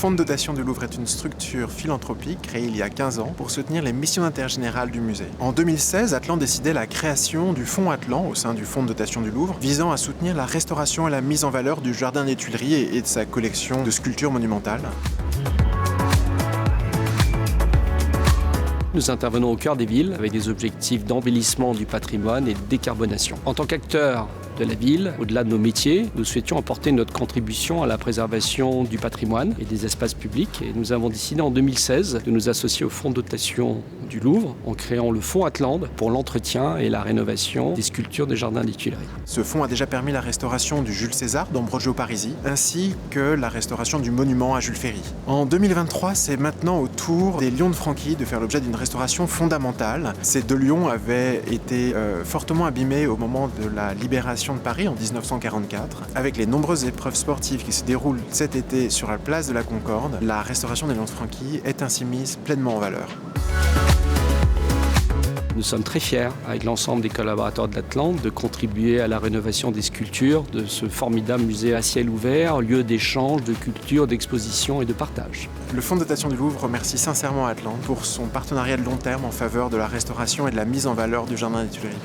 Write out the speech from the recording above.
Fonds de dotation du Louvre est une structure philanthropique créée il y a 15 ans pour soutenir les missions d'intérêt général du musée. En 2016, Atlan décidait la création du Fonds Atlan au sein du Fonds de dotation du Louvre, visant à soutenir la restauration et la mise en valeur du Jardin des Tuileries et de sa collection de sculptures monumentales. Nous intervenons au cœur des villes avec des objectifs d'embellissement du patrimoine et de décarbonation. En tant qu'acteurs de la ville, au-delà de nos métiers, nous souhaitions apporter notre contribution à la préservation du patrimoine et des espaces publics. Et nous avons décidé en 2016 de nous associer au Fonds de dotation du Louvre en créant le Fonds Atlan pour l'entretien et la rénovation des sculptures des Jardins des Tuileries. Ce fonds a déjà permis la restauration du Jules César d'Ambrogio Parisi, ainsi que la restauration du monument à Jules Ferry. En 2023, c'est maintenant au tour des lions de Franquie de faire l'objet d'une restauration fondamentale. Ces deux lions avaient été fortement abîmés au moment de la libération de Paris en 1944. Avec les nombreuses épreuves sportives qui se déroulent cet été sur la place de la Concorde, la restauration des lions de Franquie est ainsi mise pleinement en valeur. Nous sommes très fiers, avec l'ensemble des collaborateurs de l'Atlan, de contribuer à la rénovation des sculptures de ce formidable musée à ciel ouvert, lieu d'échange, de culture, d'exposition et de partage. Le Fonds de dotation du Louvre remercie sincèrement Atlan pour son partenariat de long terme en faveur de la restauration et de la mise en valeur du Jardin des Tuileries.